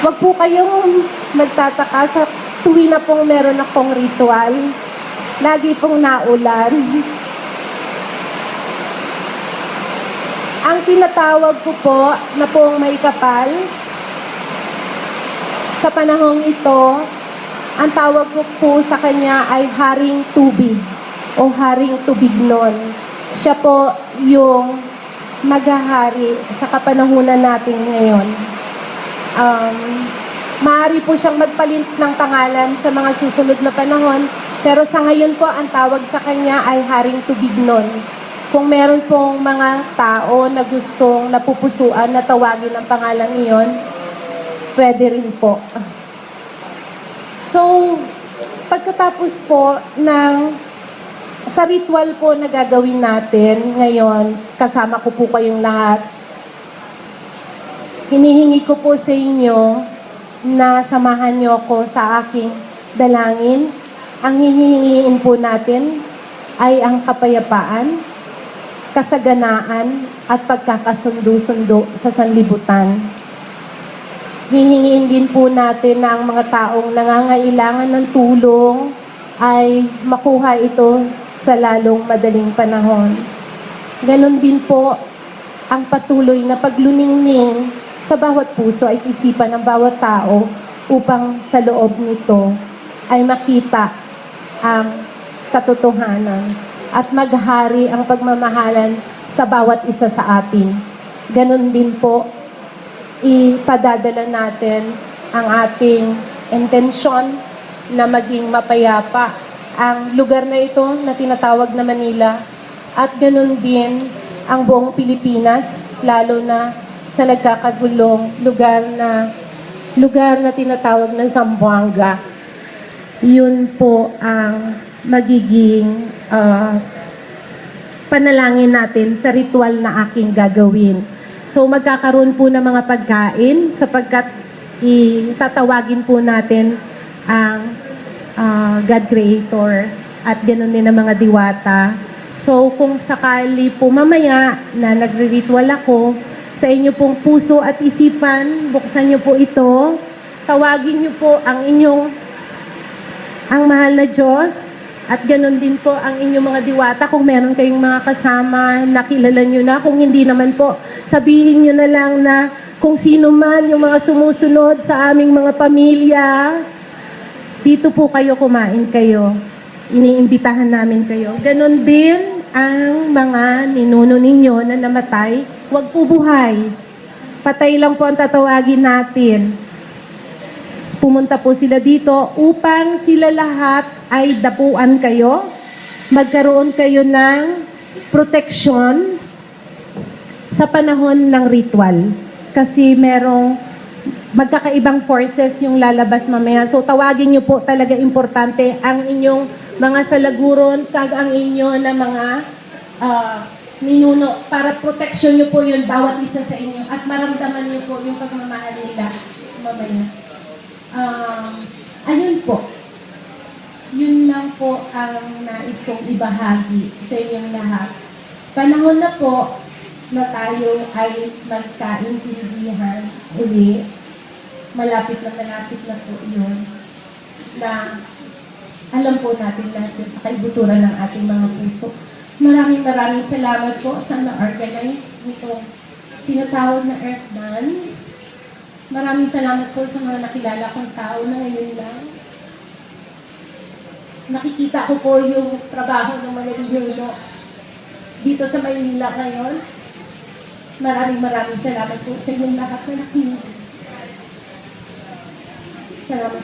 Huwag po kayong magtataka sa tuwi na pong meron akong ritual. Lagi pong naulan. Ang tinatawag ko po na pong may kapal, sa panahong ito, ang tawag ko po sa kanya ay Haring Tubig o Haring Tubignon. Siya po yung maghahari sa kapanahunan natin ngayon. Maaari po siyang magpalit ng pangalan sa mga susunod na panahon, pero sa ngayon po, ang tawag sa kanya ay Haring Tubignon. Kung meron pong mga tao na gustong napupusuan na tawagin ang pangalan iyon, pwede rin po. So, pagkatapos po sa ritual po na gagawin natin ngayon, kasama ko po kayong lahat, hinihingi ko po sa inyo na samahan niyo ako sa aking dalangin. Ang hihingiin po natin ay ang kapayapaan, kasaganaan, at pagkakasundo-sundo sa sanlibutan. Hihingiin din po natin na ang mga taong nangangailangan ng tulong ay makuha ito sa lalong madaling panahon. Ganon din po ang patuloy na pagluningning sa bawat puso at isipan ng bawat tao upang sa loob nito ay makita ang katotohanan at maghari ang pagmamahalan sa bawat isa sa atin. Ganon din po, ipadadala natin ang ating intensyon na maging mapayapa ang lugar na ito na tinatawag na Manila at ganon din ang buong Pilipinas, lalo na sa nagkakagulong lugar na tinatawag na Zamboanga. Yun po ang magiging panalangin natin sa ritual na aking gagawin. So magkakaroon po ng mga pagkain sapagkat itatawagin po natin ang God Creator at ganoon din ang mga diwata. So kung sakali po mamaya na nagre-ritual ako, sa inyo pong puso at isipan, buksan niyo po ito, tawagin niyo po ang mahal na Diyos, at ganoon din po ang inyong mga diwata. Kung meron kayong mga kasama, nakilala niyo na. Kung hindi naman po, sabihin niyo na lang na kung sino man yung mga sumusunod sa aming mga pamilya, dito po kayo, kumain kayo. Iniimbitahan namin kayo. Ganon din ang mga ninuno ninyo na namatay, huwag po buhay. Patay lang po ang tatawagin natin. Pumunta po sila dito upang sila lahat ay dapuan kayo, magkaroon kayo ng proteksyon sa panahon ng ritual. Kasi merong magkakaibang forces yung lalabas mamaya. So tawagin nyo po talaga importante ang inyong mga salaguron, kag ang inyo na mga ninuno para proteksyon nyo po yun bawat isa sa inyo at maramdaman nyo po yung pagmamahal nila mamaya. Ayun po. Yun lang po ang nais kong ibahagi sa inyong lahat. Panahon na po na tayo ay magkaintindihan uli. Malapit na po yun. Na alam po natin natin sa kaibuturan ng ating mga puso. Maraming salamat po sa na-organize nitong tinatawag na Earth Dance. Maraming salamat po sa mga nakilala kong tao na ngayon lang. Nakikita ko po yung trabaho ng mga ninuno dito sa Maynila ngayon. Maraming salamat po sa inyong lahat na nakinig. Salamat.